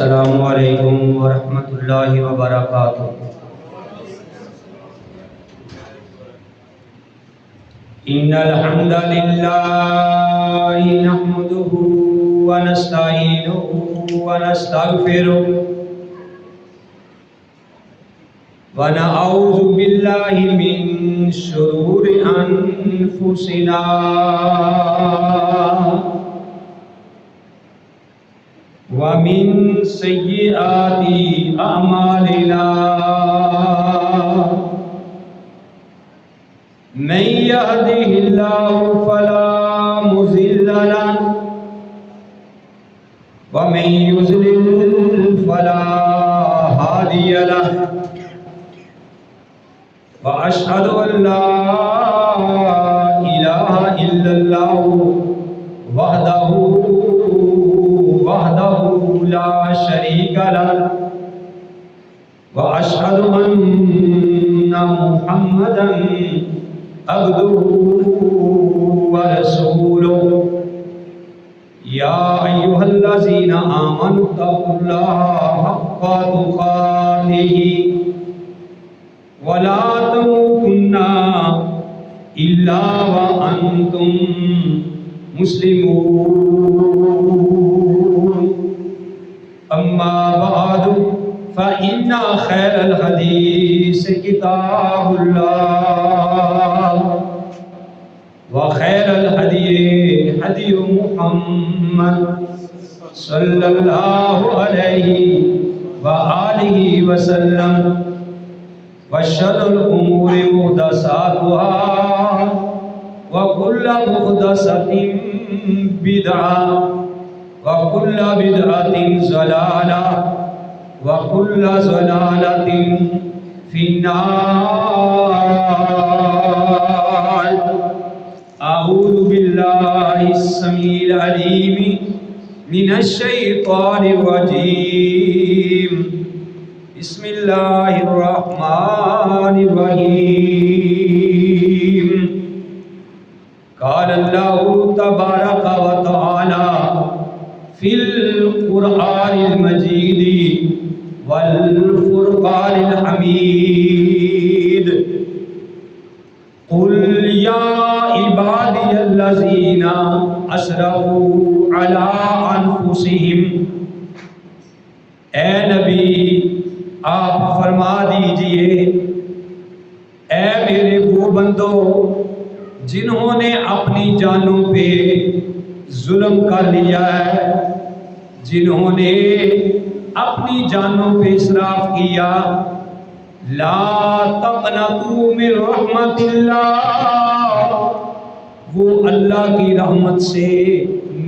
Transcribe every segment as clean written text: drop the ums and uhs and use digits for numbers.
السلام علیکم ورحمۃ اللہ وبرکاتہ۔ ان الحمد للہ نحمده ونستعینه ونستغفره ونعوذ باللہ من شرور انفسنا ومن سیئات اعمالنا من يهده الله فلا مضل له ومن يضلل فلا هادي له واشهد ان لا اله الا الله وحده لا شريك له واشهد ان محمدا عبده ورسوله يا ايها الذين امنوا اتقوا الله حق تقاته ولا تموتن الا وانتم مسلمون اما بعد فإن خير الحديث كتاب الله وخير الهدي هدي محمد صلى الله عليه وآله وسلم وشر الأمور محدثاتها وكل محدثة بدعة وكل بدعة ضلالة وكل ضلالة في النار۔ أعوذ بالله السميع العليم من الشيطان الرجيم، بسم الله الرحمن الرحيم۔ قال الله تبارك وتعالى في القرآن المجيد والفرقان الحميد، قل يا عبادي الذين أسرفوا على أنفسهم، اے نبی آپ فرما دیجئے، اے میرے وہ بندو جنہوں نے اپنی جانوں پہ ظلم کر لیا ہے، جنہوں نے اپنی جانوں پہ اسراف کیا، لا تقنطوا من رحمت اللہ، وہ اللہ کی رحمت سے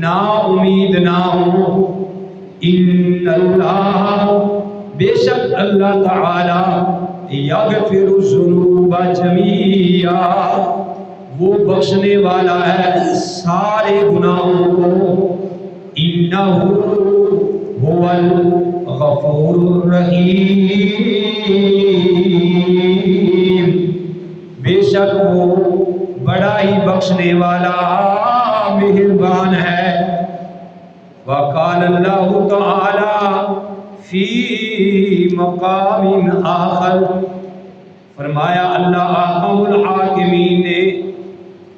نا امید نہ ہو۔ ان اللہ، بے شک اللہ تعالی، یغفر الذنوب جمیعا، وہ بخشنے والا ہے سارے گناہوں کو، انہ هو الغفور الرحیم، بے شک وہ بڑا ہی بخشنے والا مہربان ہے۔ وقال اللہ تعالی فی مقام آخر، فرمایا اللہ احکم الحاکمین نے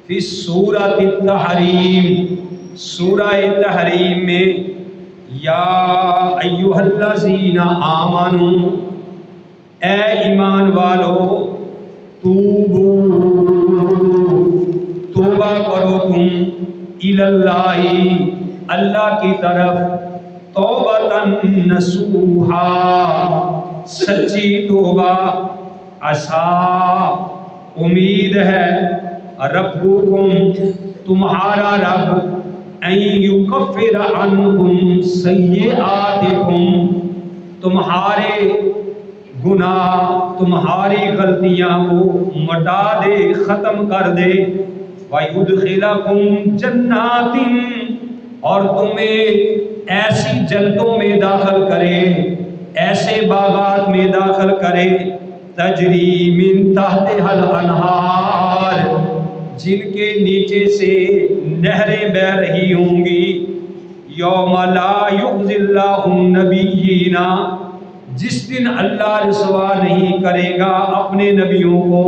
فی سورۃ التحریم، سورہ تحریم میں، یا ایھا الذین آمنوا، اے ایمان والو، توبو، توبہ کرو تم، اللہ، اللہ کی طرف، توبۃ نصوحا، سچی توبہ، عسیٰ، امید ہے، ربکم، تمہارا رب، ان یکفر عنکم سیئاتکم، تمہارے گناہ، تمہاری غلطیاں کو مٹا دے، ختم کر دے، وَيُدْخِلَكُمْ جَنَّاتٍ، اور تمہیں ایسی جنتوں میں داخل کرے، ایسے باغات میں داخل کرے، تجری من تحتها الانہار، جن کے نیچے سے نہریں بہہ رہی ہوں گی، یوم لا یخزی اللہ النبیین، جس دن اللہ رسوا نہیں کرے گا اپنے نبیوں کو،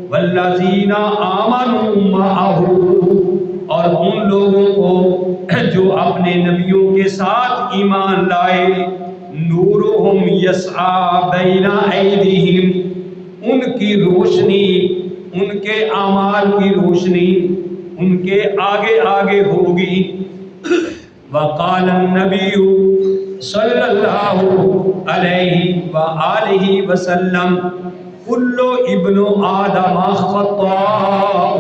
والذین آمنوا معہ، اور ان لوگوں کو جو اپنے نبیوں کے ساتھ ایمان لائے، نورہم یسعی بین ایدیہم، ان کی روشنی، ان کے اعمال کی روشنی ان کے آگے آگے ہوگی۔ وقال النبی صلی اللہ علیہ وآلہ وسلم کل ابن آدم خطاء،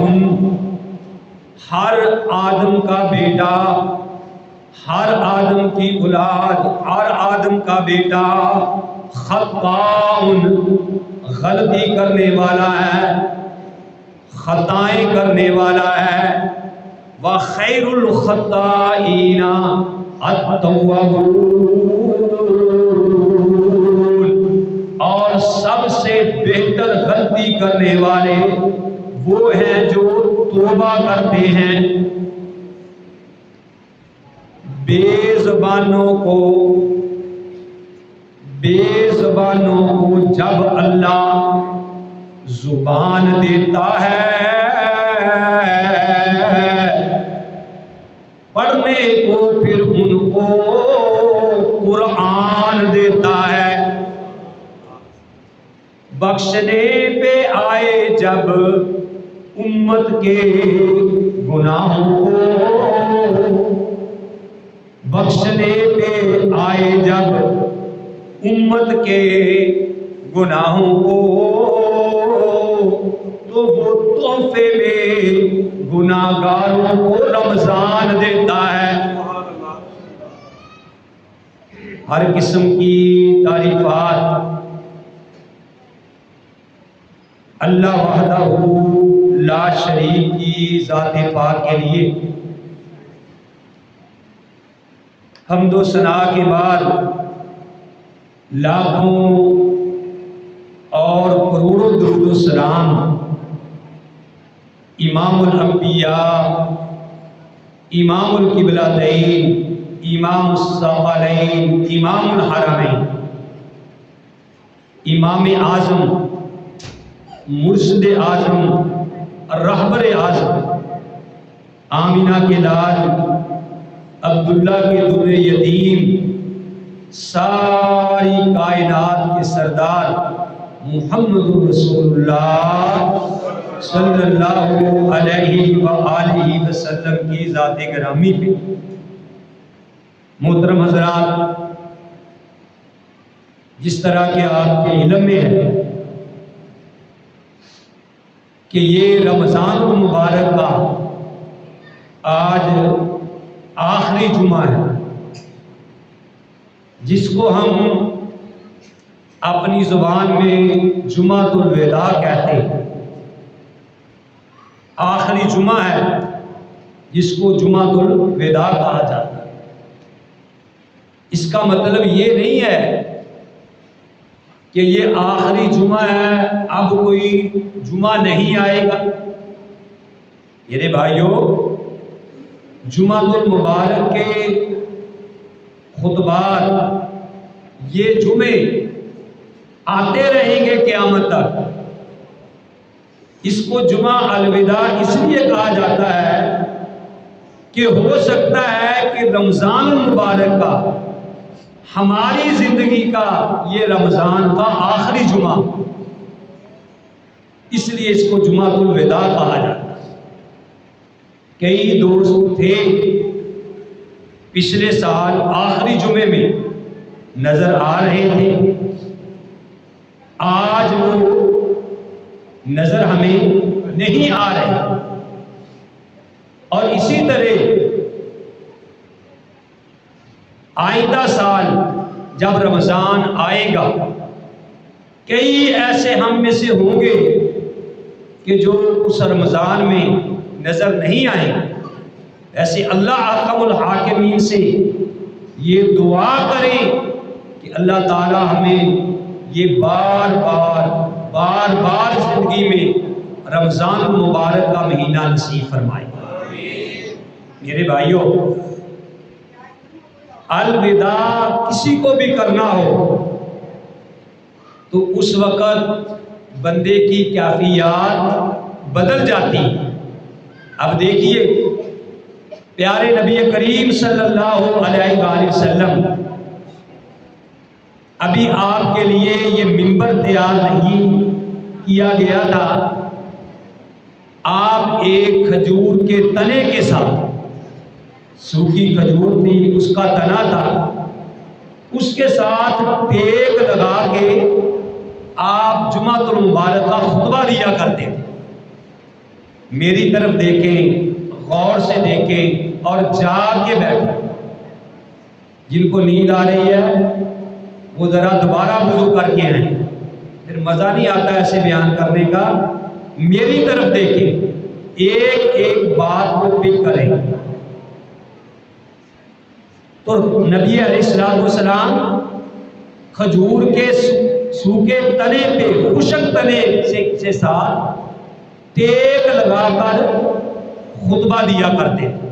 ہر آدم کا بیٹا، ہر آدم کی اولاد، ہر آدم کا بیٹا خطاء، غلطی کرنے والا ہے، خطائیں کرنے والا ہے۔ وخیر الخطائین التوابون، اور سب سے بہتر غلطی کرنے والے وہ ہیں جو توبہ کرتے ہیں۔ بے زبانوں کو جب اللہ زبان دیتا ہے، پڑھنے کو پھر ان کو قرآن دیتا ہے۔ بخشنے پہ آئے جب امت کے گناہوں کو، بخشنے پہ آئے جب امت کے گناہوں کو، تو وہ تحفے میں گناہگاروں کو رمضان دیتا ہے۔ ہر قسم کی تعریفات اللہ وحدہ لا شریک کی ذات پاک کے لیے۔ حمد و ثنا کے بعد لاکھوں اور کروڑوں درود و سلام امام الانبیاء، امام القبلتین، امام الثقلین، امام الحرمین، امام اعظم، مرشد اعظم، رہبر اعظم، آمینہ کے لال، عبداللہ کے در یتیم، ساری کائنات کے سردار محمد رسول اللہ صلی اللہ علیہ وآلہ وسلم کی ذات گرامی پہ۔ محترم حضرات، جس طرح کے آپ کے علم میں ہے کہ یہ رمضان المبارک کا آج آخری جمعہ ہے، جس کو ہم اپنی زبان میں جمعۃ الوداع کہتے ہیں۔ آخری جمعہ ہے جس کو جمعۃ الوداع کہا جاتا ہے۔ اس کا مطلب یہ نہیں ہے کہ یہ آخری جمعہ ہے، اب کوئی جمعہ نہیں آئے گا۔ میرے بھائیوں، جمعۃ المبارک کے خطبات، یہ جمعے آتے رہیں گے قیامت تک۔ اس کو جمعہ الوداع اس لیے کہا جاتا ہے کہ ہو سکتا ہے کہ رمضان المبارک کا، ہماری زندگی کا یہ رمضان کا آخری جمعہ، اس لیے اس کو جمعۃ الوداع کہا جاتا ہے۔ کئی دوست تھے پچھلے سال آخری جمعے میں نظر آ رہے تھے، آج وہ نظر ہمیں نہیں آ رہے، اور اسی طرح آئندہ سال جب رمضان آئے گا، کئی ایسے ہم میں سے ہوں گے کہ جو اس رمضان میں نظر نہیں آئیں گے۔ ایسے اللہ احکم الحاکمین سے یہ دعا کریں کہ اللہ تعالی ہمیں یہ بار بار زندگی میں رمضان المبارک کا مہینہ نصیب فرمائے۔ میرے بھائیوں، الوداع کسی کو بھی کرنا ہو تو اس وقت بندے کی کیفیات بدل جاتی۔ اب دیکھیے پیارے نبی کریم صلی اللہ علیہ وآلہ وسلم، ابھی آپ کے لیے یہ منبر تیار نہیں کیا گیا تھا، آپ ایک کھجور کے تنے کے ساتھ، سوکھی کھجور تھی اس کا تنا تھا، اس کے ساتھ ٹیک لگا کے آپ جمعۃ المبارک کا خطبہ دیا کرتے تھے۔ میری طرف دیکھیں، غور سے دیکھیں اور جاگ کے بیٹھیں۔ جن کو نیند آ رہی ہے وہ ذرا دوبارہ وضو کر کے آئیں، پھر مزہ نہیں آتا ایسے بیان کرنے کا۔ میری طرف دیکھیں، ایک ایک بات کو پک کریں۔ تو نبی علیہ السلام کھجور کے سوکھے تنے پہ، خشک تنے سے ساتھ ٹیک لگا کر خطبہ دیا کرتے تھے۔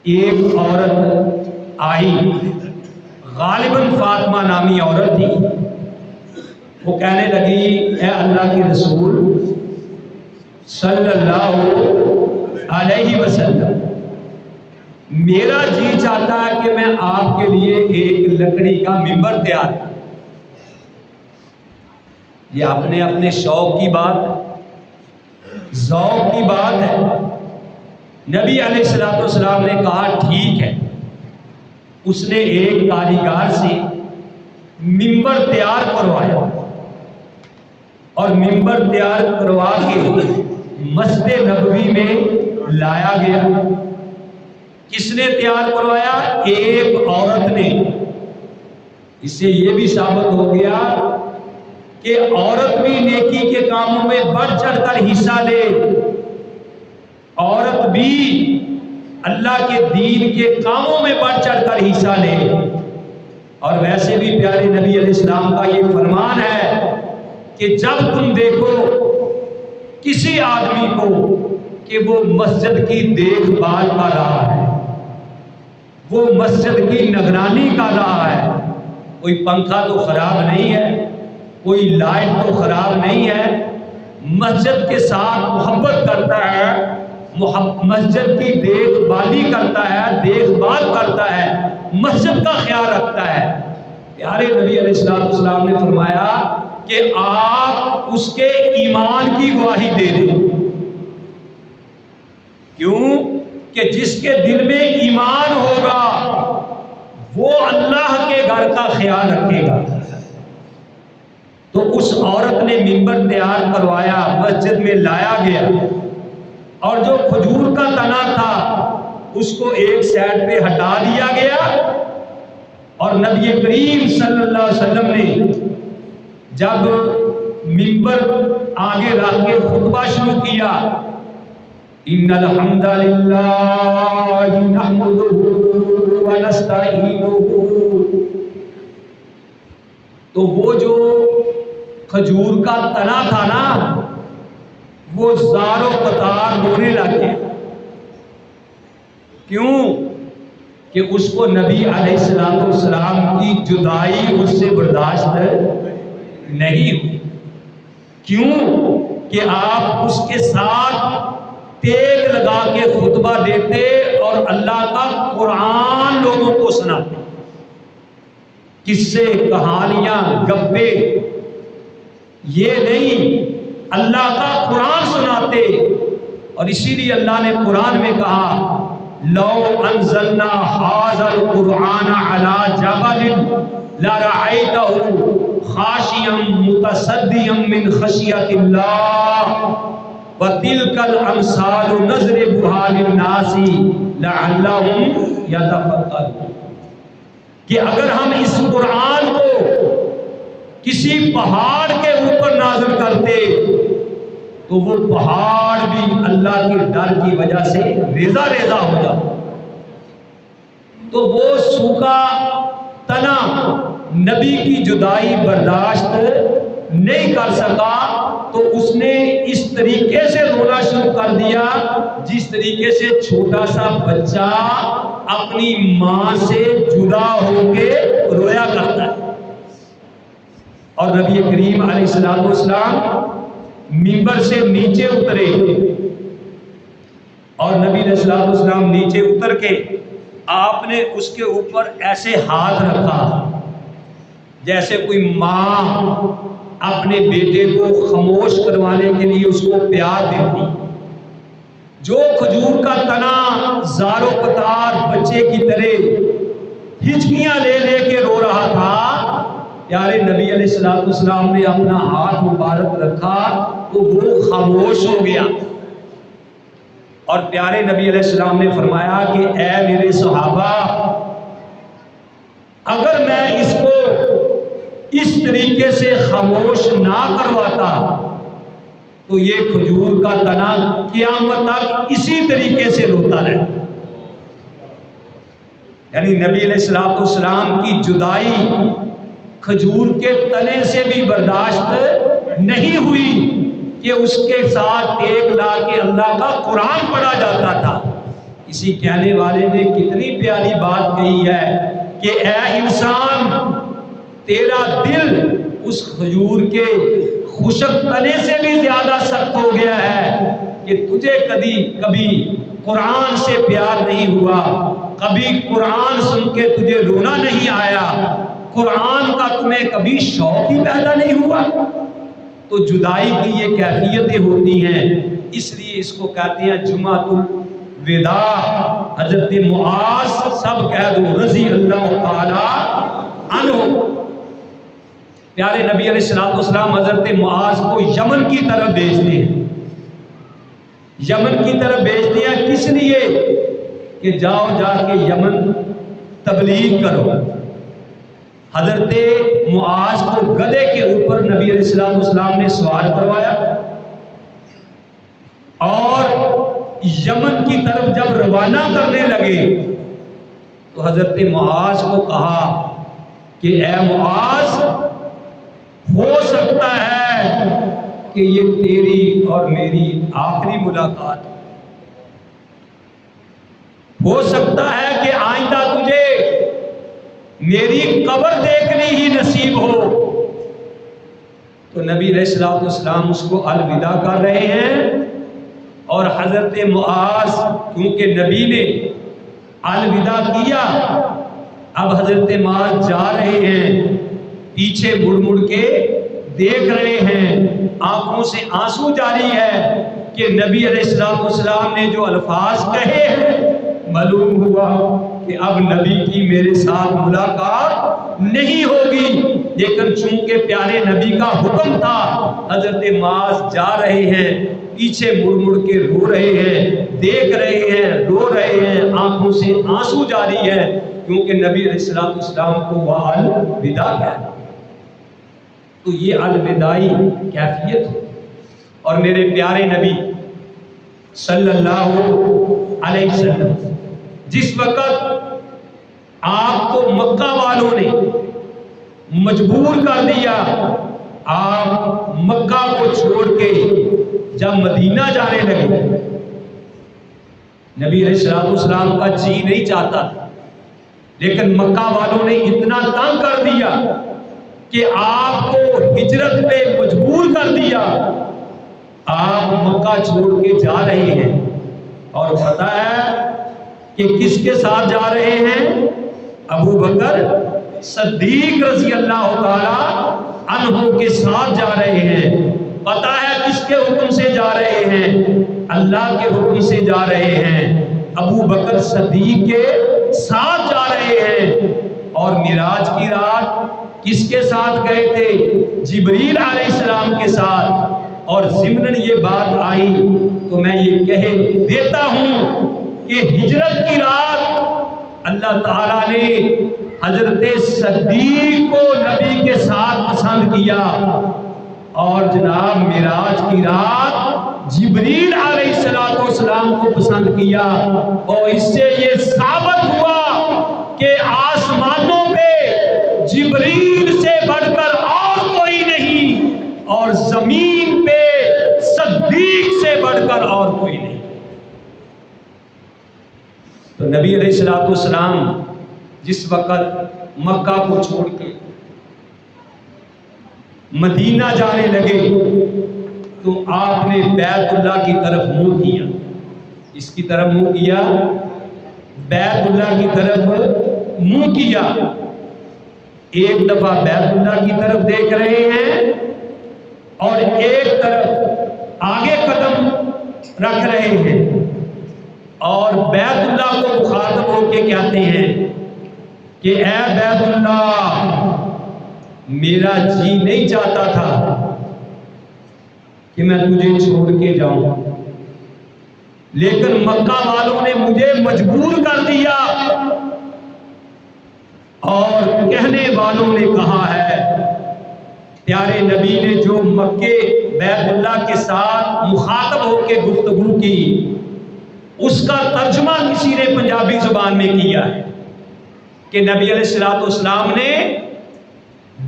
ایک عورت آئی، غالباً فاطمہ نامی عورت تھی، وہ کہنے لگی اے اللہ کے رسول صلی اللہ علیہ وسلم، میرا جی چاہتا ہے کہ میں آپ کے لیے ایک لکڑی کا منبر تیار کروں۔ یہ اپنے شوق کی بات، ذوق کی بات ہے۔ نبی علیہ السلام نے کہا ٹھیک ہے۔ اس نے ایک کاریگر سے منبر تیار کروایا اور منبر تیار کروا کے مسجد نبوی میں لایا گیا۔ کس نے تیار کروایا؟ ایک عورت نے۔ اس سے یہ بھی ثابت ہو گیا کہ عورت بھی نیکی کے کاموں میں بڑھ چڑھ کر حصہ لے، عورت بھی اللہ کے دین کے کاموں میں بڑھ چڑھ کر حصہ لے۔ اور ویسے بھی پیارے نبی علیہ السلام کا یہ فرمان ہے کہ جب تم دیکھو کسی آدمی کو کہ وہ مسجد کی دیکھ بھال کر رہا ہے، وہ مسجد کی نگرانی کر رہا ہے، کوئی پنکھا تو خراب نہیں ہے، کوئی لائٹ تو خراب نہیں ہے، مسجد کے ساتھ محبت کرتا ہے، مسجد کی دیکھ بھالی کرتا ہے، دیکھ بھال کرتا ہے، مسجد کا خیال رکھتا ہے، پیارے نبی علیہ السلام نے فرمایا کہ آپ اس کے ایمان کی گواہی دے دیں۔ کیوں؟ کہ جس کے دل میں ایمان ہوگا وہ اللہ کے گھر کا خیال رکھے گا۔ تو اس عورت نے منبر تیار کروایا، مسجد میں لایا گیا، اور جو کھجور کا تنا تھا اس کو ایک سائڈ پہ ہٹا دیا گیا، اور نبی کریم صلی اللہ علیہ وسلم نے جب منبر آگے رکھ کے خطبہ شروع کیا، ان الحمد للہ نحمدہ ونستعینہ، تو وہ جو کھجور کا تنا تھا نا، وہ زار و قطار رونے لگے۔ کیوں؟ کہ اس کو نبی علیہ السلام کی جدائی اس سے برداشت نہیں ہوئی۔ کیوں؟ کہ آپ اس کے ساتھ ٹیک لگا کے خطبہ دیتے اور اللہ کا قرآن لوگوں کو سناتے، قصے، کہانیاں، گپے، یہ نہیں، اللہ کا قرآن سناتے۔ اور اسی لیے اللہ نے قرآن میں کہا لو انزلنا ھذا القرآن علی جبل لرأیتہ خاشعا متصدعا من خشیۃ اللہ وتلک الامثال نضربها للناس لعلهم یتفکرون، کہ اگر ہم اس قرآن کو کسی پہاڑ کے اوپر نازل کرتے تو وہ پہاڑ بھی اللہ کے ڈر کی وجہ سے ریزہ ریزہ ہو جاتا۔ تو وہ سوکھا تنا نبی کی جدائی برداشت نہیں کر سکا، تو اس نے اس طریقے سے رونا شروع کر دیا جس طریقے سے چھوٹا سا بچہ اپنی ماں سے جدا ہو کے رویا کرتا ہے۔ اور نبی کریم علیہ الصلوۃ والسلام منبر سے نیچے اترے اور نبی علیہ الصلوۃ والسلام نیچے اتر کے آپ نے اس کے اوپر ایسے ہاتھ رکھا جیسے کوئی ماں اپنے بیٹے کو خاموش کروانے کے لیے اس کو پیار دیتی۔ جو کھجور کا تنا زار و قطار بچے کی طرح ہچکیاں لے لے کے رو رہا تھا، پیارے نبی علیہ الصلوۃ والسلام نے اپنا ہاتھ مبارک رکھا تو وہ خاموش ہو گیا۔ اور پیارے نبی علیہ السلام نے فرمایا کہ اے میرے صحابہ، اگر میں اس کو اس طریقے سے خاموش نہ کرواتا تو یہ کھجور کا تنا قیامت تک اسی طریقے سے روتا رہے۔ یعنی نبی علیہ الصلوۃ والسلام کی جدائی کھجور کے تنے سے بھی برداشت نہیں ہوئی کہ اس کے ساتھ ایک لا کے اللہ کا قرآن پڑھا جاتا تھا۔ اسی کہنے والے نے کتنی پیاری بات کہی ہے کہ اے انسان، تیرا دل اس کھجور کے خشک تنے سے بھی زیادہ سخت ہو گیا ہے کہ تجھے کبھی قرآن سے پیار نہیں ہوا، کبھی قرآن سن کے تجھے رونا نہیں آیا، قرآن کا تمہیں کبھی شوق ہی پیدا نہیں ہوا۔ تو جدائی کی یہ کیفیتیں ہوتی ہیں، اس لیے اس کو کہتے ہیں جمعۃ الوداع۔ حضرت معاذ، سب کہہ دو رضی اللہ تعالی عنہ، پیارے نبی علیہ الصلوۃ والسلام حضرت معاذ کو یمن کی طرف بھیجتے ہیں۔ یمن کی طرف بھیجتے ہیں کس لیے؟ کہ جاؤ جا کے یمن تبلیغ کرو۔ حضرت معاذ کو گدھے کے اوپر نبی علیہ الصلوۃ والسلام نے سوار کروایا اور یمن کی طرف جب روانہ کرنے لگے تو حضرت معاذ کو کہا کہ اے معاذ، ہو سکتا ہے کہ یہ تیری اور میری آخری ملاقات ہو سکتا ہے کہ آئندہ تجھے میری قبر دیکھنی ہی نصیب ہو۔ تو نبی علیہ الصلوۃ والسلام اس کو الوداع کر رہے ہیں اور حضرت معاذ کیونکہ نبی نے الوداع کیا، اب حضرت معاذ جا رہے ہیں، پیچھے مڑ مڑ کے دیکھ رہے ہیں، آنکھوں سے آنسو جاری ہے کہ نبی علیہ الصلوۃ والسلام نے جو الفاظ کہے ہیں، معلوم ہوا کہ اب نبی کی میرے ساتھ ملاقات نہیں ہوگی، لیکن چونکہ پیارے نبی کا حکم تھا، حضرت معاذ جا رہے ہیں، پیچھے مڑ مڑ کے رو رہے ہیں، دیکھ رہے ہیں، رو رہے ہیں، آنکھوں سے آنسو جاری ہے، کیونکہ نبی علیہ الصلوۃ والسلام کو وہ الوداع ہے۔ تو یہ الوداعی کیفیت ہے۔ اور میرے پیارے نبی صلی اللہ علیہ وسلم جس وقت آپ کو مکہ والوں نے مجبور کر دیا، آپ مکہ کو چھوڑ کے جب مدینہ جانے لگے، نبی علیہ الصلوۃ والسلام کا جی نہیں چاہتا، لیکن مکہ والوں نے اتنا تنگ کر دیا کہ آپ کو ہجرت پہ مجبور کر دیا، آپ مکہ چھوڑ کے جا رہے ہیں۔ اور پتہ ہے کہ کس کے ساتھ جا رہے ہیں؟ ابو بکر صدیق رضی اللہ تعالی عنہ کے ساتھ جا رہے ہیں۔ پتہ ہے کس کے حکم سے جا رہے ہیں؟ اللہ کے حکم سے جا رہے ہیں، ابو بکر صدیق کے ساتھ جا رہے ہیں۔ اور معراج کی رات کس کے ساتھ گئے تھے؟ جبریل علیہ السلام کے ساتھ۔ اور ضمناً یہ بات آئی تو میں یہ کہہ دیتا ہوں کہ ہجرت کی رات اللہ تعالیٰ نے حضرت صدیق کو نبی کے ساتھ پسند کیا، اور جناب معراج کی رات جبریل علیہ السلام کو پسند کیا۔ اور اس سے یہ ثابت ہوا کہ آسمانوں پہ جبریل سے بڑھ کر اور کوئی نہیں، اور زمین پہ صدیق سے بڑھ کر اور کوئی نہیں۔ تو نبی علیہ الصلوۃ والسلام جس وقت مکہ کو چھوڑ کے مدینہ جانے لگے تو آپ نے بیت اللہ کی طرف منہ کیا. اس کی طرف منہ کیا، بیت اللہ کی طرف منہ کیا. ایک دفعہ بیت اللہ کی طرف دیکھ رہے ہیں اور ایک طرف آگے قدم رکھ رہے ہیں اور بیت اللہ کو مخاطب ہو کے کہتے ہیں کہ اے بیت اللہ، میرا جی نہیں چاہتا تھا کہ میں تجھے چھوڑ کے جاؤں، لیکن مکہ والوں نے مجھے مجبور کر دیا. اور کہنے والوں نے کہا ہے پیارے نبی نے جو مکے بیت اللہ کے ساتھ مخاطب ہو کے گفتگو کی اس کا ترجمہ کسی نے پنجابی زبان میں کیا ہے کہ نبی علیہ الصلوۃ والسلام نے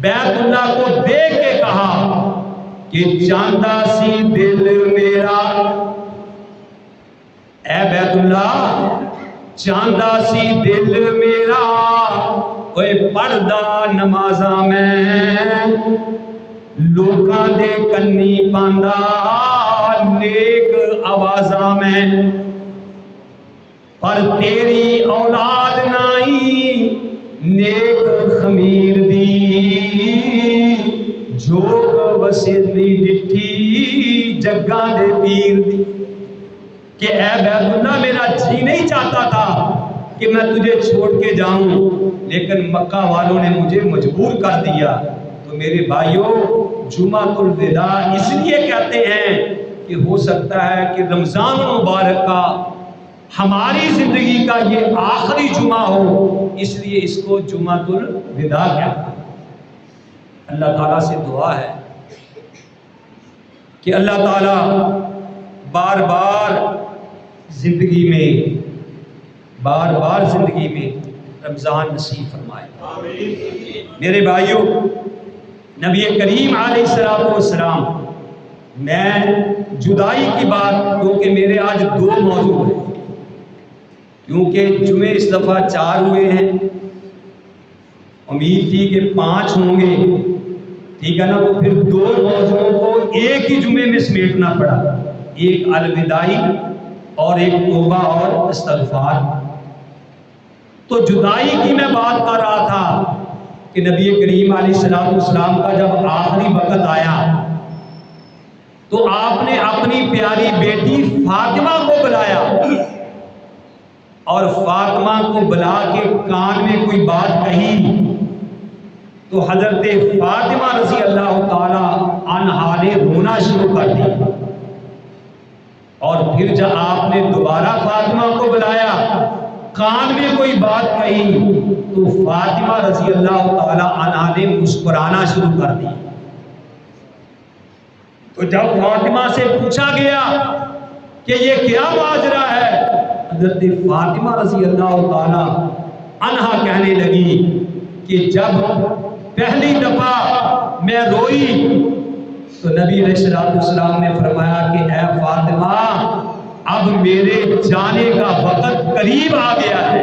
بیت اللہ کو دیکھ کے کہا کہ چاندہ سی دل میرا، اے بیت اللہ چاندہ سی دل میرا، اوے پڑھدا نمازاں میں لوکاں دے کنی پاندا نیک آوازاں میں، پر تیری اولاد نائی نیک خمیر دی، جوگ وسیلی ڈٹھی جگاں دے پیر دی. کہ اے بیت اللہ میرا جی نہیں چاہتا تھا کہ میں تجھے چھوڑ کے جاؤں، لیکن مکہ والوں نے مجھے مجبور کر دیا. تو میرے بھائیوں، جمعۃ الوداع اس لیے کہتے ہیں کہ ہو سکتا ہے کہ رمضان المبارک کا ہماری زندگی کا یہ آخری جمعہ ہو، اس لیے اس کو جمعۃ الوداع کہتے ہیں. اللہ تعالیٰ سے دعا ہے کہ اللہ تعالیٰ بار بار زندگی میں رمضان نصیب فرمائے. میرے بھائیوں، نبی کریم علیہ الصلوۃ والسلام، میں جدائی کی بات، کیونکہ میرے آج 2 موضوع ہیں، کیونکہ جمعے اس دفعہ 4 ہوئے ہیں، امید تھی کہ 5 ہوں گے، ٹھیک ہے نا، تو پھر 2 موضوعوں کو ایک ہی جمعے میں سمیٹنا پڑا، ایک الوداعی اور ایک توبہ اور استغفار. تو جدائی کی میں بات کر رہا تھا کہ نبی کریم علیہ الصلوۃ والسلام کا جب آخری وقت آیا تو آپ نے اپنی پیاری بیٹی فاطمہ کو بلایا اور فاطمہ کو بلا کے کان میں کوئی بات کہی تو حضرت فاطمہ رضی اللہ تعالی عنہا نے رونا شروع کر دیا. اور پھر جب آپ نے دوبارہ فاطمہ کو بلایا، کان میں کوئی بات کہی تو فاطمہ رضی اللہ تعالی عنہا نے مسکرانا شروع کر دی. تو جب فاطمہ سے پوچھا گیا کہ یہ کیا ماجرا ہے، حضرت فاطمہ رضی اللہ تعالی عنہا کہنے لگی کہ جب پہلی دفعہ میں روئی تو نبی علیہ الصلوۃ والسلام نے فرمایا کہ اے فاطمہ، اب میرے جانے کا وقت قریب آ گیا ہے،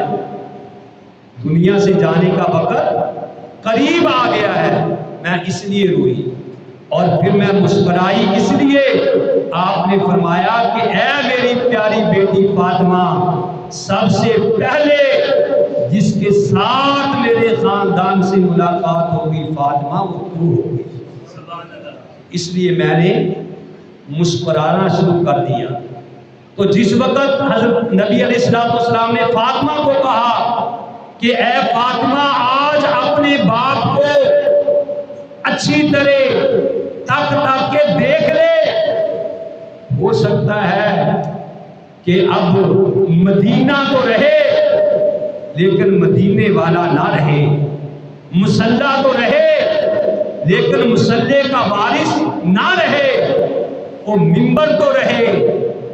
دنیا سے جانے کا وقت قریب آ گیا ہے، میں اس لیے روئی. اور پھر میں مسکرائی اس لیے، آپ نے فرمایا کہ اے میری پیاری بیٹی فاطمہ، سب سے پہلے جس کے ساتھ میرے خاندان سے ملاقات ہوگی فاطمہ، وہ تو ہوگی. اس لیے میں نے مسکرانا شروع کر دیا. تو جس وقت حضرت نبی علیہ الصلوۃ والسلام نے فاطمہ کو کہا کہ اے فاطمہ، آج اپنے باپ کو اچھی طرح تک کے دیکھ لے، ہو سکتا ہے کہ اب مدینہ تو رہے لیکن مدینے والا نہ رہے، مصلی تو رہے لیکن مصلی کا وارث نہ رہے، وہ منبر تو رہے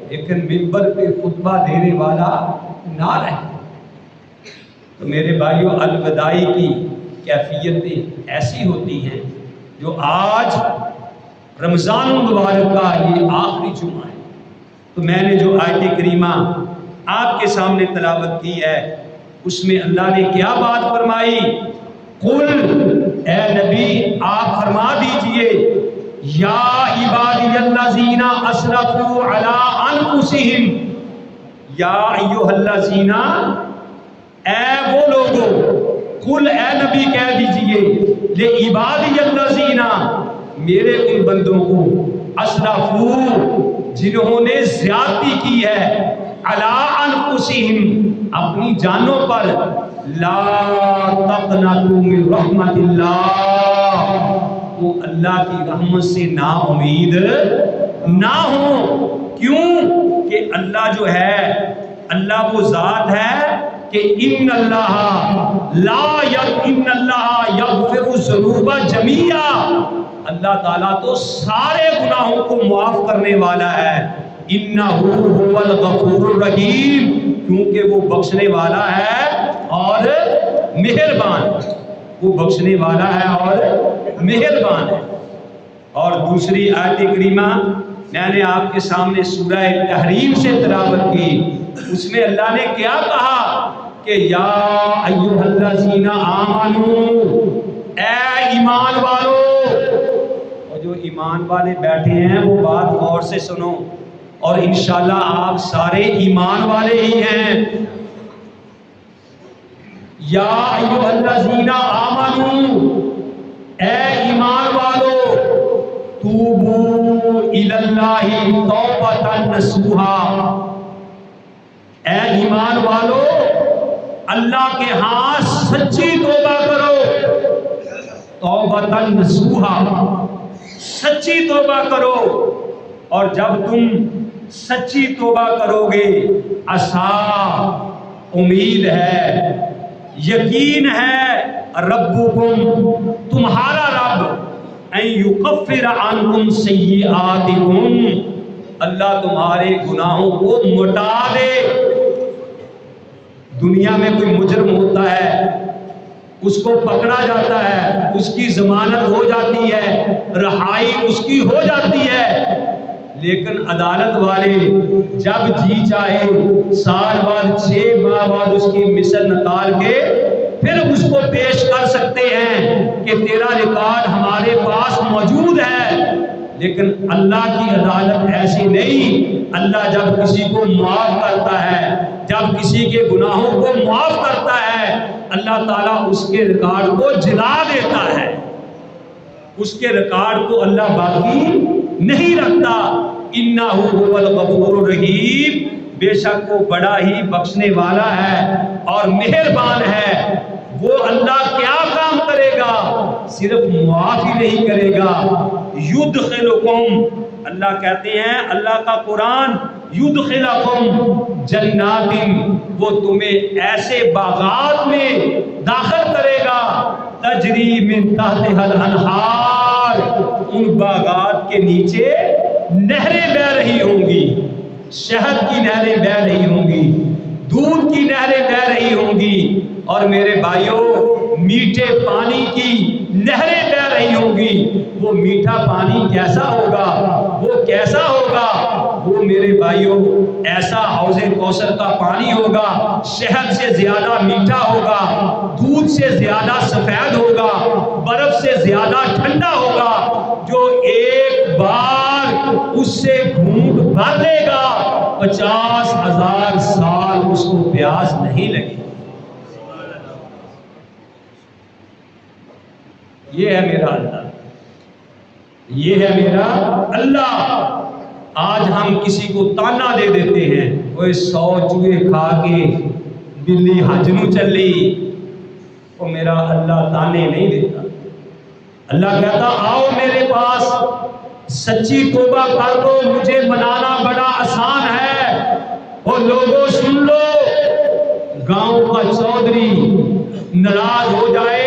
لیکن منبر پہ خطبہ دینے والا نہ رہے. تو میرے بھائیوں، الوداعی کی کیفیتیں ایسی ہوتی ہیں جو آج رمضان المبارک کا یہ آخری جمعہ ہے. تو میں نے جو آیت کریمہ آپ کے سامنے تلاوت کی ہے، اس میں اللہ نے کیا بات فرمائی؟ قل، اے نبی آپ فرما دیجئے، یا عبادی الذین اسرفوا علی انفسہم، یا ایھا الذین، اے وہ لوگوں، قل اے نبی کہہ دیجئے، لعبادی الذین، میرے ان بندوں کو، اسرفوا، جنہوں نے زیادتی کی ہے، علی انفسہم، اپنی جانوں پر، لا تقنطوا من رحمت اللہ، وہ اللہ کی رحمت سے نا امید نہ ہو۔ کیوں کہ اللہ جو ہے، اللہ وہ ذات ہے کہ ان اللہ یغفر الذنوب جمیعا، اللہ تعالیٰ تو سارے گناہوں کو معاف کرنے والا ہے، انہ هو الغفور الرحیم، کیونکہ وہ بخشنے والا ہے اور مہربان، وہ بخشنے والا ہے اور مہربان ہے۔ اور دوسری آیت کریمہ میں نے آپ کے سامنے سورہ تحریم سے تلاوت کی، اس میں اللہ نے کیا کہا کہ یا ایھا الذین آمنو، اے ایمان والو، اور جو ایمان والے بیٹھے ہیں وہ بات غور سے سنو، اور انشاءاللہ آپ سارے ایمان والے ہی ہیں۔ یا ایھا الذین آمنو، اے ایمان والو، توبوا الی اللہ توبۃ نصوحا، اے ایمان والو اللہ کے ہاں سچی توبہ کرو، توبۃ نصوحا، سچی توبہ کرو، اور جب تم سچی توبہ کرو گے، عسا، امید ہے، یقین ہے، ربکم، تمہارا رب، ان یکفر عنکم سیئاتکم، اللہ تمہارے گناہوں کو مٹا دے۔ دنیا میں کوئی مجرم ہوتا ہے، اس کو پکڑا جاتا ہے، اس کی ضمانت ہو جاتی ہے، رہائی اس کی ہو جاتی ہے، لیکن عدالت والے جب جی چاہے سال بعد 6 ماہ بعد اس کی مثل نکال کے پھر اس کو پیش کر سکتے ہیں کہ تیرا ریکارڈ ہمارے پاس موجود ہے۔ لیکن اللہ کی عدالت ایسی نہیں، اللہ جب کسی کو معاف کرتا ہے، جب کسی کے گناہوں کو معاف کرتا ہے، اللہ تعالیٰ اس کے ریکارڈ کو جلا دیتا ہے، اس کے ریکارڈ کو اللہ باقی نہیں رکھتا۔ انہ هو الغفور الرحیم، بے شک وہ بڑا ہی بخشنے والا ہے اور مہربان ہے۔ وہ اللہ کیا کام کرے گا؟ صرف معاف ہی نہیں کرے گا، یدخلکم، اللہ کہتے ہیں اللہ کا قرآن، یدخلکم جنات، وہ تمہیں ایسے باغات میں داخل کرے گا، تجری من تحتها الانہار، ان باغات کے نیچے نہریں بہہ رہی ہوں گی، شہد کی نہریں بہہ رہی ہوں گی، دودھ کی نہریں بہہ رہی ہوں گی، اور میرے بھائیوں میٹھے پانی کی نہریں بہہ رہی ہوں گی۔ وہ میٹھا پانی کیسا ہوگا؟ وہ کیسا ہوگا؟ وہ میرے بھائیوں ایسا حوض کوثر کا پانی ہوگا، شہد سے زیادہ میٹھا ہوگا، دودھ سے زیادہ سفید ہوگا، برف سے زیادہ ٹھنڈا ہوگا، جو ایک بار اس سے گھونٹ بھر لے گا 50,000 سال اس کو پیاس نہیں لگی۔ یہ ہے میرا اللہ، یہ ہے میرا اللہ۔ آج ہم کسی کو تانا دے دیتے ہیں، کوئی 100 چوہے کھا کے بلی حج نو چلی، وہ میرا اللہ تانے نہیں دیتا۔ اللہ کہتا آؤ میرے پاس، سچی توبہ کر دو، مجھے منانا بڑا آسان ہے۔ اور لوگوں سن لو، گاؤں کا چودھری ناراض ہو جائے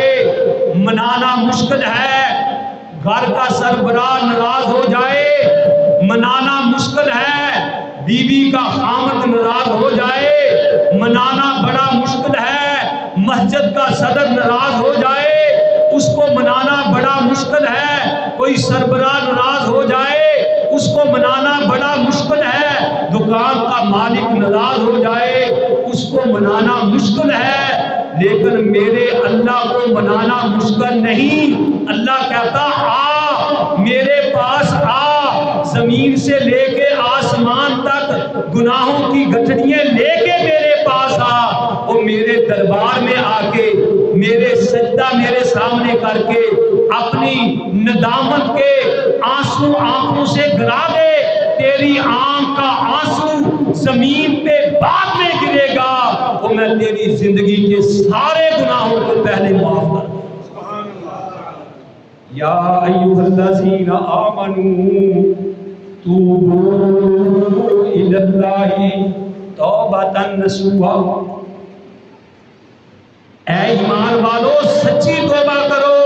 منانا مشکل ہے، گھر کا سربراہ ناراض ہو جائے منانا مشکل ہے، بیوی کا خامد ناراض ہو جائے منانا بڑا مشکل ہے، مسجد کا صدر ناراض ہو جائے اس کو منانا بڑا مشکل ہے، کوئی سربراہ ناراض ہو جائے اس کو منانا بڑا مشکل ہے، دکان کا مالک ناراض ہو جائے اس کو منانا مشکل ہے، لیکن میرے اللہ کو منانا مشکل نہیں۔ اللہ کہتا آ میرے پاس آ، زمین سے لے کے آسمان تک گناہوں کی گٹھڑیاں لے کے میرے پاس آ، اور میرے دربار میں آ کے میرے سجدہ میرے سامنے کر کے اپنی ندامت کے آنسو آنکھوں سے گرا دے۔ تیری آنکھ کا آنسو زمین پہ بعد میں گرے گا، اور میں تیری زندگی کے سارے گناہوں کو پہلے معاف کر دوں۔ یا ایھا الذین آمنوا توبوا الی اللہ توبۃ نصوحا، اے ایمان والو سچی توبہ کرو۔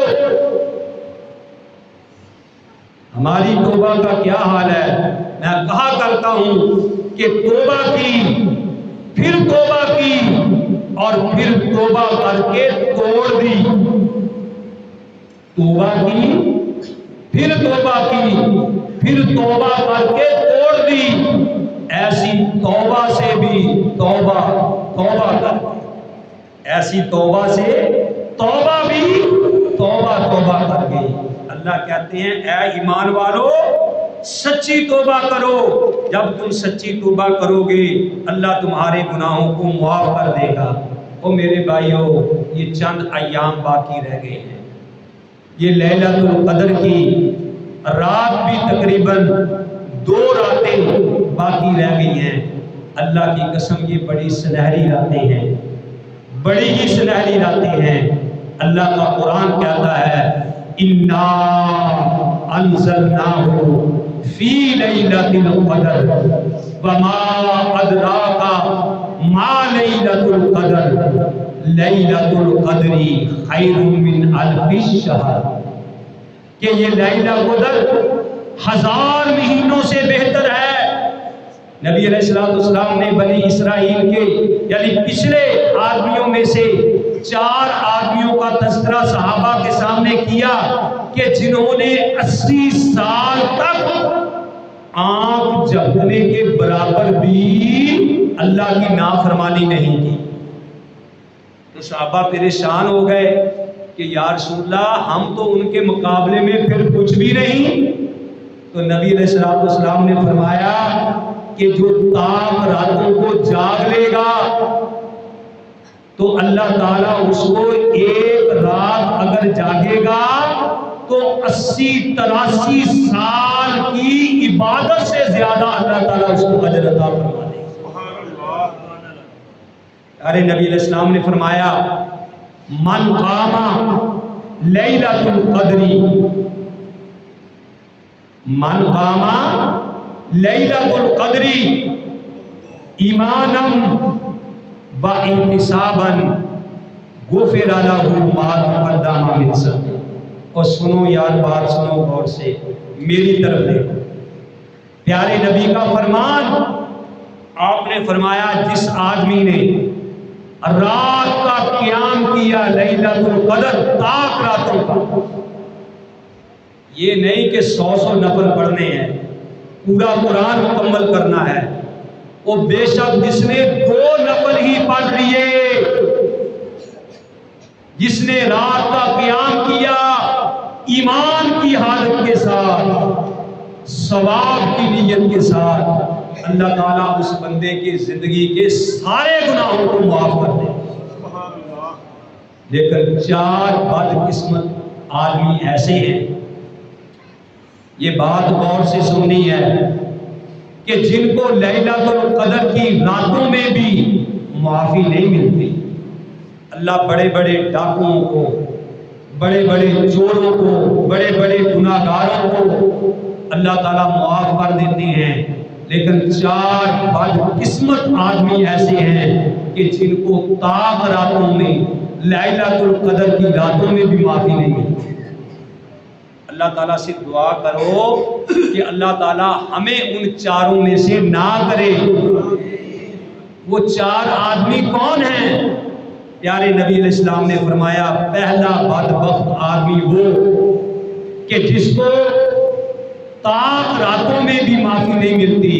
ہماری توبہ کا کیا حال ہے؟ میں کہا کرتا ہوں کہ توبہ کی، پھر توبہ کی، اور پھر توبہ کر کے توڑ دی۔ توبہ کی، پھر توبہ کی، پھر توبہ کر کے توڑ دی۔ ایسی توبہ سے بھی توبہ کر، ایسی توبہ سے توبہ بھی توبہ کر گئی۔ اللہ کہتے ہیں اے ایمان والو سچی توبہ کرو۔ جب تم سچی توبہ کرو گے اللہ تمہارے گناہوں کو معاف کر دے گا۔ او میرے بھائیو، یہ چند ایام باقی رہ گئے ہیں، یہ لیلۃ القدر کی رات بھی تقریباً 2 راتیں باقی رہ گئی ہیں۔ اللہ کی قسم یہ بڑی سنہری راتیں ہیں، بڑی ہی سنہری راتیں ہیں۔ اللہ کا قرآن کہتا ہے اِنَّا أَنزَلْنَاهُ فِي لَيْلَةِ الْقَدْرِ وَمَا أَدْرَاكَ مَا لَيْلَةُ الْقَدْرِ لَيْلَةُ الْقَدْرِ خَيْرٌ مِّنْ أَلْفِ الشَّهْرِ، کہ یہ لیلۃ القدر 1000 مہینوں سے بہتر ہے۔ نبی علیہ السلام نے بنی اسرائیل کے یعنی پچھلے آدمیوں میں سے 4 آدمیوں کا تذکرہ صحابہ کے سامنے کیا کہ جنہوں نے 80 سال تک آنکھ جھپکنے کے برابر بھی اللہ کی نافرمانی نہیں کی۔ تو صحابہ پریشان ہو گئے کہ یا رسول اللہ ہم تو ان کے مقابلے میں پھر کچھ بھی نہیں۔ تو نبی علیہ السلام نے فرمایا کہ جو تاک راتوں کو جاگ لے گا تو اللہ تعالیٰ اس کو ایک رات اگر جاگے گا تو 80-83 سال کی عبادت سے زیادہ اللہ تعالیٰ اس کو اجر عطا فرما دے گا۔ ارے نبی علیہ السلام نے فرمایا من قام لیلۃ القدر، من قام لیلۃ القدر ایمانا واحتسابا غفر له ما تقدم من ذنبه۔ اور سنو یار بات سنو غور سے، میری طرف دیکھو، پیارے نبی کا فرمان آپ نے فرمایا جس آدمی نے رات کا قیام کیا لیلۃ القدر تاک راتوں کا، یہ نہیں کہ 100 نفل پڑھنے ہیں، پورا قرآن مکمل کرنا ہے، وہ بے شک جس نے 2 نفل ہی پڑھ لیے، جس نے رات کا قیام کیا ایمان کی حالت کے ساتھ، ثواب کی نیت کے ساتھ، اللہ تعالیٰ اس بندے کی زندگی کے سارے گناہوں کو معاف کر دے۔ لیکن 4 بدقسمت آدمی ایسے ہیں، یہ بات غور سے سننی ہے، کہ جن کو لیلۃ القدر کی راتوں میں بھی معافی نہیں ملتی۔ اللہ بڑے بڑے ڈاکوؤں کو، بڑے بڑے چوروں کو، بڑے بڑے گناہگاروں کو اللہ تعالیٰ معاف کر دیتے ہیں، لیکن 4 بدقسمت آدمی ایسے ہیں کہ جن کو تاک راتوں میں لیلۃ القدر کی راتوں میں بھی معافی نہیں ملتی۔ اللہ تعالیٰ سے دعا کرو کہ اللہ تعالیٰ ہمیں ان 4 میں سے نہ کرے۔ وہ 4 آدمی کون ہیں؟ پیارے نبی علیہ السلام نے فرمایا پہلا بدبخت آدمی وہ کہ جس کو تاک راتوں میں بھی معافی نہیں ملتی۔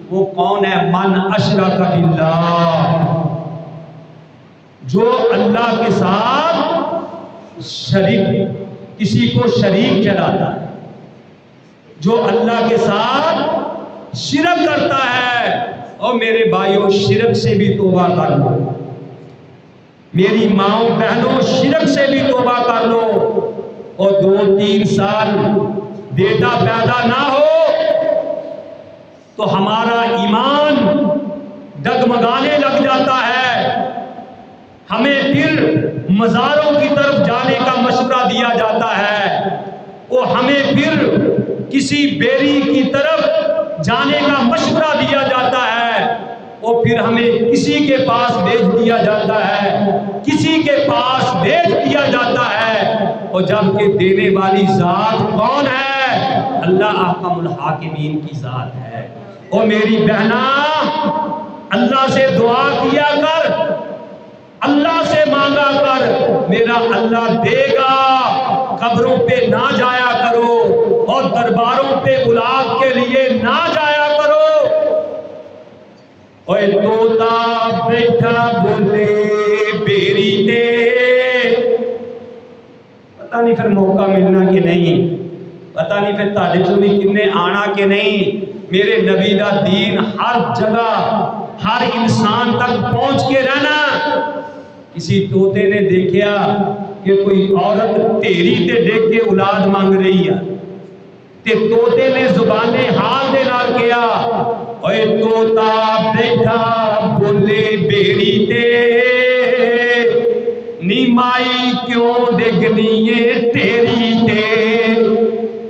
وہ کون ہے؟ من اشرک باللہ، جو اللہ کے ساتھ شریک کسی کو شریک ٹھہراتا ہے، جو اللہ کے ساتھ شرک کرتا ہے، اور میرے بھائیوں شرک سے بھی توبہ کر لو، میری ماؤں بہنوں شرک سے بھی توبہ کر لو، اور 2-3 سال بیٹا پیدا نہ ہو تو ہمارا ایمان ڈگمگانے لگ جاتا ہے، ہمیں پھر مزاروں کی طرف جانے کا مشورہ دیا جاتا ہے، وہ ہمیں پھر کسی بیری کی طرف جانے کا مشورہ دیا جاتا ہے، اور پھر ہمیں کسی کے پاس بھیج دیا جاتا ہے، کسی کے پاس بھیج دیا جاتا ہے، اور جب کہ دینے والی ذات کون ہے؟ اللہ احکم الحاکمین کی ذات ہے۔ اور میری بہنا اللہ سے دعا کیا کر، اللہ سے مانگا کر، میرا اللہ دے گا، قبروں پہ نہ جایا کرو اور درباروں پہ اولاد کے لیے نہ جایا کرو۔ اوے طوطا بیٹھا بولے بیری دے، پتہ نہیں پھر موقع ملنا کہ نہیں، پتہ نہیں پھر تاڑے چوں بھی کنے آنا کہ نہیں۔ میرے نبی دا دین ہر جگہ ہر انسان تک پہنچ کے رہنا۔ کسی طوطے نے دیکھیا کہ کوئی عورت تیری تے دیکھ کے اولاد مانگ رہی ہے، تے طوطے نے زبان حال دے نال کیا، اوے طوطا بیٹھا بولے بیڑی تے، نی مائی کیوں ڈگنی ہے تیری تے۔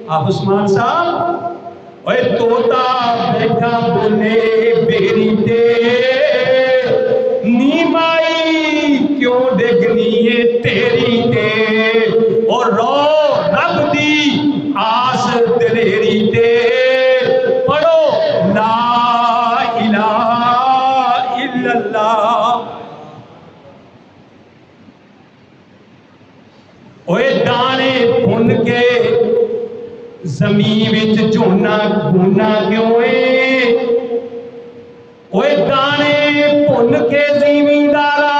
آپ عثمان صاحب، اوے طوطا بیٹھا بولے بیڑی تے، نی مائی کیوں ڈگنی ہے تیری تے، اور رو رب دی آس دلیری تے، پڑھو لا الہ الا اللہ۔ اوے دانے بھن کے زمین وچ جھونا گھونا کیوں ہے؟ اوے دانے بھن کے زمیندارا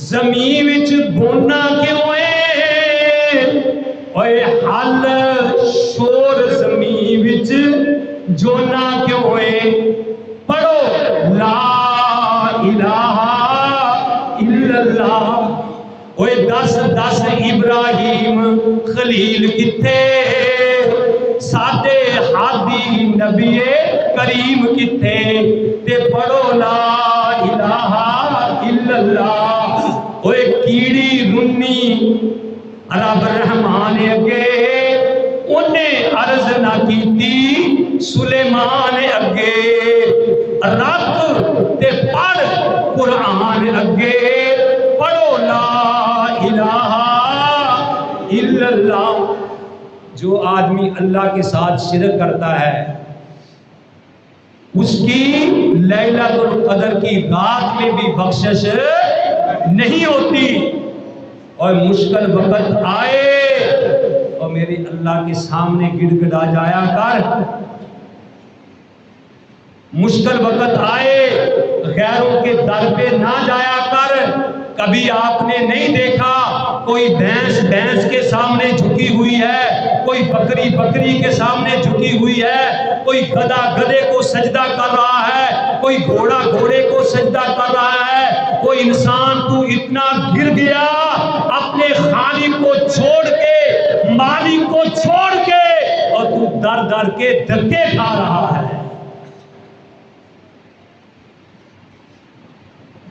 زمین وچ بھونا کیوں ہے؟ اوے حل شور زمین وچ جونا کیوں ہے؟ پڑھو لا الہ الا اللہ۔ اوے 10 ابراہیم خلیل کتھے، ساڈے ہادی نبی کریم کتھے؟ تے پڑھو لا الہ الا اللہ۔ اوے کیڑی رنی رب رحمان اگے انہیں عرض نہ کیتی سلیمان اگے، رب تے پڑھ قرآن اگے، پڑھو لا الہ الا اللہ۔ جو آدمی اللہ کے ساتھ شرک کرتا ہے اس کی لیلۃ القدر کی رات میں بھی بخشش نہیں ہوتی، اور مشکل وقت آئے اور میرے اللہ کے سامنے گڑ گڑا جایا کر، مشکل وقت آئے غیروں کے در پہ نہ جایا کر۔ کبھی آپ نے نہیں دیکھا کوئی بھینس کے سامنے جھکی ہوئی ہے، کوئی بکری کے سامنے جھکی ہوئی ہے، کوئی گدھا گدھے کو سجدہ کر رہا ہے، کوئی گھوڑا گھوڑے کو سجدہ کر رہا ہے، کوئی انسان تو اتنا گر گیا اپنے خالق کو چھوڑ کے، مالک کو چھوڑ کے، اور تو در در کے دھکے کھا رہا ہے۔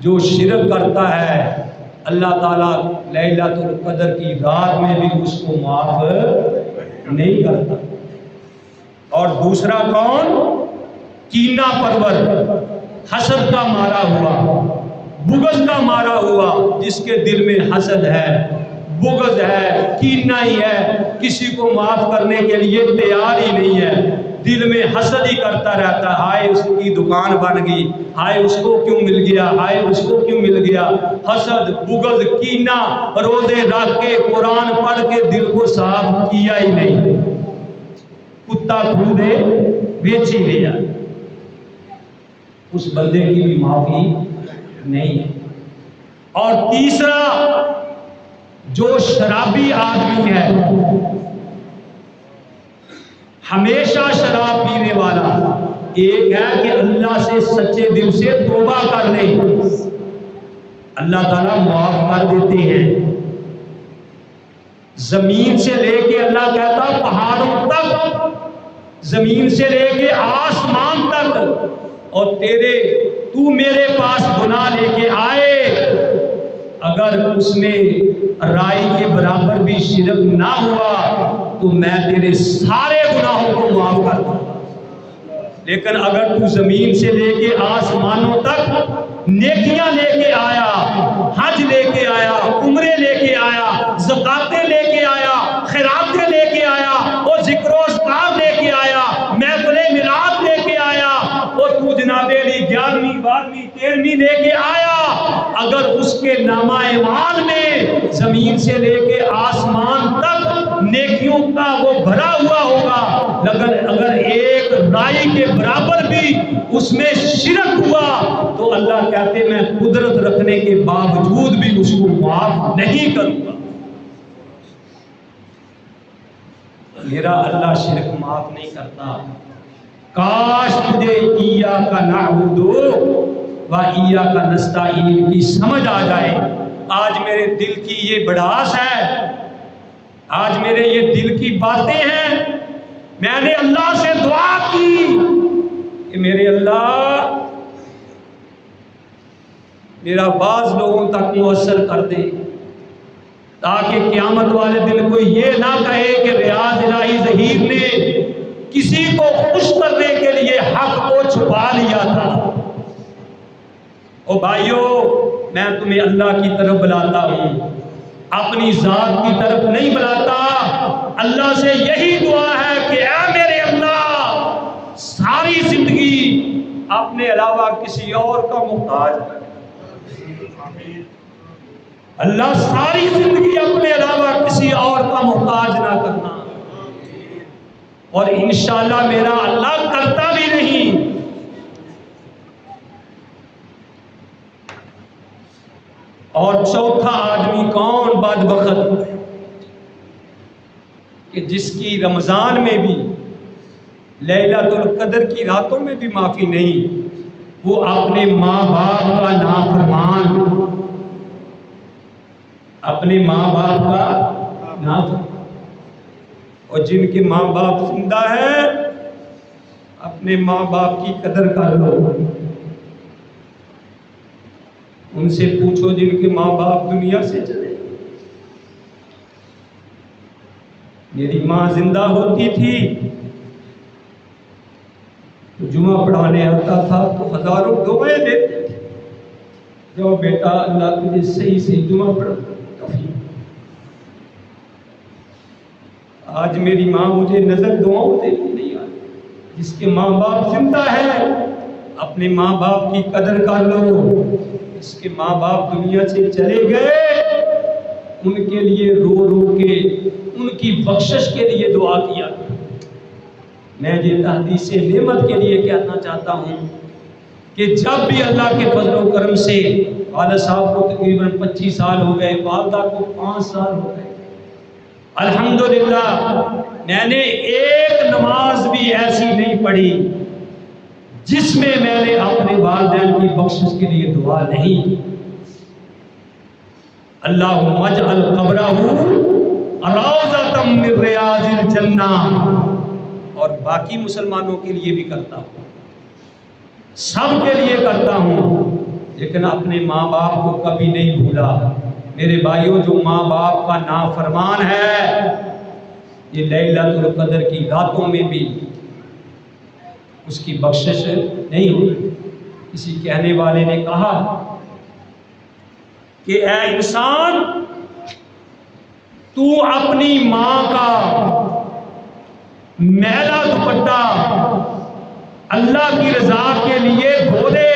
جو شرک کرتا ہے اللہ تعالیٰ لیلۃ القدر کی رات میں بھی اس کو معاف نہیں کرتا۔ اور دوسرا کون؟ کینہ پرور، حسد کا مارا ہوا، بغض کا مارا ہوا، جس کے دل میں حسد ہے، بغض ہے، کینہ ہی ہے، کسی کو معاف کرنے کے لیے تیار ہی نہیں ہے، دل میں حسد ہی کرتا رہتا ہے، ہائے اس کی دکان بن گئی، ہائے اس کو کیوں مل گیا، ہائے اس کو کیوں مل گیا۔ حسد، بغض، کینہ، روزے رکھ کے قرآن پڑھ کے دل کو صاف کیا ہی نہیں، کتا کھودے بیچ ہی لیا، اس بندے کی بھی معافی نہیں ہے۔ اور تیسرا جو شرابی آدمی ہے، ہمیشہ شراب پینے والا، ایک ہے کہ اللہ سے سچے دل سے توبہ کر لے، اللہ تعالیٰ معاف کر دیتے ہیں، زمین سے لے کے اللہ کہتا پہاڑوں تک، زمین سے لے کے آسمان تک، اور تو میرے پاس گناہ لے کے آئے، اگر اس میں رائی کے برابر بھی شرک نہ ہوا تو میں تیرے سارے گناہوں کو معاف کر دوں، لیکن اگر تو زمین سے لے کے آسمانوں تک نیکیاں لے کے آیا، حج لے کے آیا، عمرے لے کے آیا، زکاتیں لے کے آیا، خیراتیں لے کے آیا، اور ذکر و اذکار لے کے آیا، محفل میلاد لے کے آیا، اور تو جناب علی 11ویں 12ویں 13ویں لے کے آیا، اگر اس کے نامہ اعمال میں زمین سے لے کے آسمان تک نیکیوں کا وہ بھرا ہوا ہوگا، لیکن اگر ایک رائی کے برابر بھی اس میں شرک ہوا تو اللہ کہتے میں قدرت رکھنے کے باوجود بھی اس کو معاف نہیں کروں گا۔ میرا اللہ شرک معاف نہیں کرتا۔ کاش مجھے ایاک نعبد و ایاک نستعین کی سمجھ آ جائے۔ آج میرے دل کی یہ بڑاس ہے، آج میرے یہ دل کی باتیں ہیں، میں نے اللہ سے دعا کی کہ میرے اللہ میرا بعض لوگوں تک مؤثر کر دے، تاکہ قیامت والے دن کوئی یہ نہ کہے کہ ریاض الہی ظہیر نے کسی کو خوش کرنے کے لیے حق کو چھپا لیا تھا۔ او بھائیو، میں تمہیں اللہ کی طرف بلاتا ہوں، اپنی ذات کی طرف نہیں بلاتا۔ اللہ سے یہی دعا ہے کہ اے میرے اللہ، ساری زندگی اپنے علاوہ کسی اور کا محتاج نہ، اللہ ساری زندگی اپنے علاوہ کسی اور کا محتاج نہ کرنا، اور انشاءاللہ میرا اللہ کرتا بھی نہیں۔ اور چوتھا آدمی کون بدبخت کہ جس کی رمضان میں بھی لیلۃ القدر کی راتوں میں بھی معافی نہیں، وہ اپنے ماں باپ کا نافرمان، اپنے ماں باپ کا نافرمان۔ اور جن کے ماں باپ زندہ ہے، اپنے ماں باپ کی قدر کر لو، ان سے پوچھو جن کے ماں باپ دنیا سے چلے۔ میری ماں زندہ ہوتی تھی تو جمعہ پڑھانے آتا تھا تو ہزاروں دعائیں دیتے تھے، جو بیٹا اللہ تجھے صحیح سے جمعہ پڑھا۔ آج میری ماں مجھے نظر دعاؤں دیتی نہیں آتی۔ جس کے ماں باپ زندہ ہے، اپنے ماں باپ کی قدر کر لو۔ جس کے ماں باپ دنیا سے چلے گئے، ان کے لیے رو رو کے ان کی بخشش کے لیے دعا کیا۔ میں یہ تحدیث نعمت کے لیے کہنا چاہتا ہوں کہ جب بھی اللہ کے فضل و کرم سے والد صاحب کو تقریباً 25 سال ہو گئے، والدہ کو 5 سال ہو گئے، الحمدللہ میں نے ایک نماز بھی ایسی نہیں پڑھی جس میں نے اپنے والدین کی بخشش کے لیے دعا نہیں کی۔ اللہم اجعل قبرہ روضۃ من ریاض الجنہ، اور باقی مسلمانوں کے لیے بھی کرتا ہوں، سب کے لیے کرتا ہوں، لیکن اپنے ماں باپ کو کبھی نہیں بھولا۔ میرے بھائیوں، جو ماں باپ کا نافرمان ہے، یہ لیلۃ القدر کی راتوں میں بھی اس کی بخشش نہیں ہوئی۔ کسی کہنے والے نے کہا کہ اے انسان، تو اپنی ماں کا میلا دوپٹہ اللہ کی رضا کے لیے دھو دے،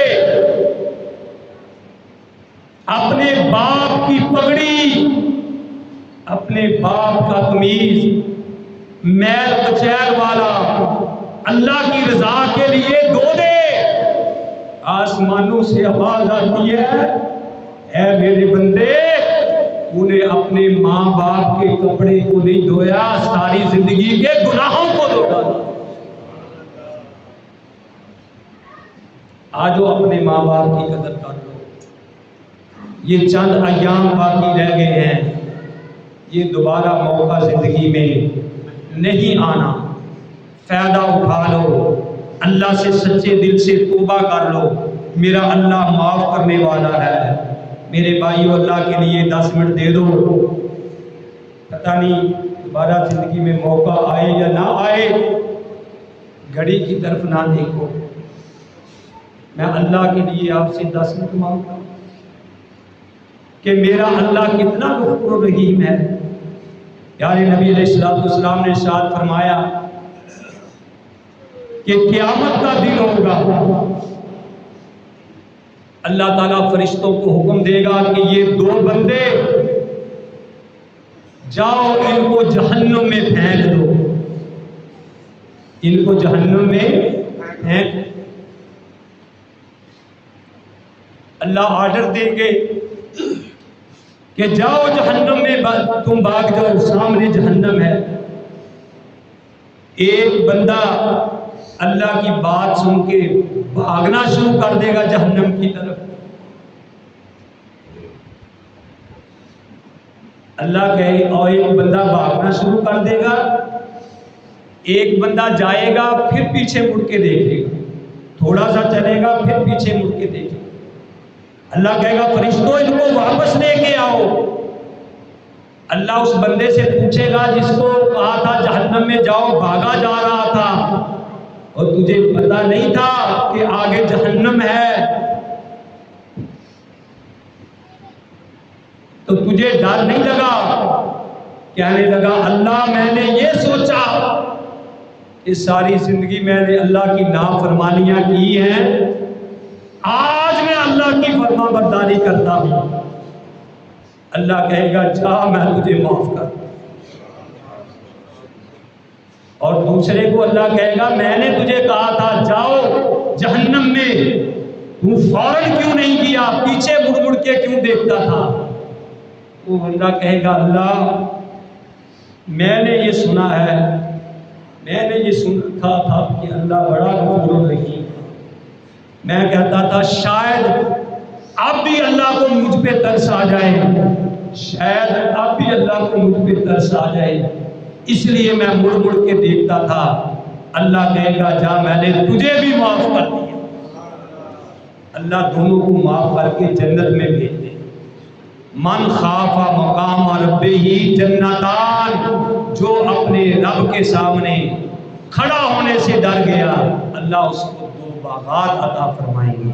اپنے باپ کی پگڑی، اپنے باپ کا قمیض میل کچیل والا اللہ کی رضا کے لیے دھو دے۔ آسمانوں سے آواز آتی ہے، اے میرے بندے، انہیں اپنے ماں باپ کے کپڑے کو نہیں دھویا، ساری زندگی کے گناہوں کو دھو ڈالا۔ آجو اپنے ماں باپ کی قدر کر لو، یہ چند ایام باقی رہ گئے ہیں، یہ دوبارہ موقع زندگی میں نہیں آنا۔ فائدہ اٹھا لو، اللہ سے سچے دل سے توبہ کر لو، میرا اللہ معاف کرنے والا ہے۔ میرے بھائیو، اللہ کے لیے 10 منٹ دے دو، پتہ نہیں دوبارہ زندگی میں موقع آئے یا نہ آئے، گھڑی کی طرف نہ دیکھو۔ میں اللہ کے لیے آپ سے 10 منٹ مانگتا ہوں کہ میرا اللہ کتنا غفور رحیم ہے۔ پیارے نبی علیہ السلام نے ارشاد فرمایا کہ قیامت کا دن ہوگا، اللہ تعالیٰ فرشتوں کو حکم دے گا کہ یہ 2 بندے جاؤ ان کو جہنم میں پھینک دو، ان کو جہنم میں پھینک دو۔ اللہ آرڈر دیں گے کہ جاؤ جہنم میں، تم بھاگ جاؤ، سامنے جہنم ہے۔ ایک بندہ اللہ کی بات سن کے بھاگنا شروع کر دے گا جہنم کی طرف۔ اللہ کہے، اور ایک بندہ بھاگنا شروع کر دے گا، ایک بندہ جائے گا پھر پیچھے مڑ کے دیکھے گا، تھوڑا سا چلے گا پھر پیچھے مڑ کے دیکھے گا۔ اللہ کہے گا فرشتوں ان کو واپس لے کے آؤ۔ اللہ اس بندے سے پوچھے گا جس کو کہا تھا جہنم میں جاؤ، بھاگا جا رہا تھا اور تجھے پتا نہیں تھا کہ آگے جہنم ہے، تو تجھے ڈر نہیں لگا؟ کہنے لگا اللہ میں نے یہ سوچا کہ ساری زندگی میں نے اللہ کی نافرمانیاں کی ہیں، آج میں اللہ کی فرما برداری کرتا ہوں۔ اللہ کہے گا جا میں تجھے معاف کر۔ اور دوسرے کو اللہ کہے گا میں نے تجھے کہا تھا جاؤ جہنم میں، تو فوراً کیوں نہیں کیا، پیچھے مڑ مڑ کے کیوں دیکھتا تھا؟ وہ بندہ کہے گا اللہ میں نے یہ سنا ہے، میں نے یہ سن رکھا تھا کہ اللہ بڑا غفور رحیم، میں کہتا تھا شاید اب بھی اللہ کو مجھ پہ ترس آ جائے، شاید اب بھی اللہ کو مجھ پہ ترس آ جائے، اس لیے میں مڑ مڑ کے دیکھتا تھا۔ اللہ کہے گا جا میں نے تجھے بھی معاف کر دیا۔ اللہ دونوں کو معاف کر کے جنت میں بھیج دے۔ من خاف مقام ربہ جنتان، جو اپنے رب کے سامنے کھڑا ہونے سے ڈر گیا، اللہ اس کو 2 باغات عطا فرمائیں گے۔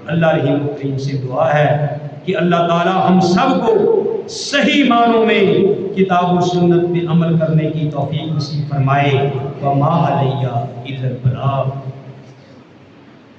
اللہ رحیم و کریم سے دعا ہے کہ اللہ تعالی ہم سب کو صحیح معنوں میں کتاب و سنت پہ عمل کرنے کی توفیق نصیب فرمائے۔ وما علیہ الا البلاغ۔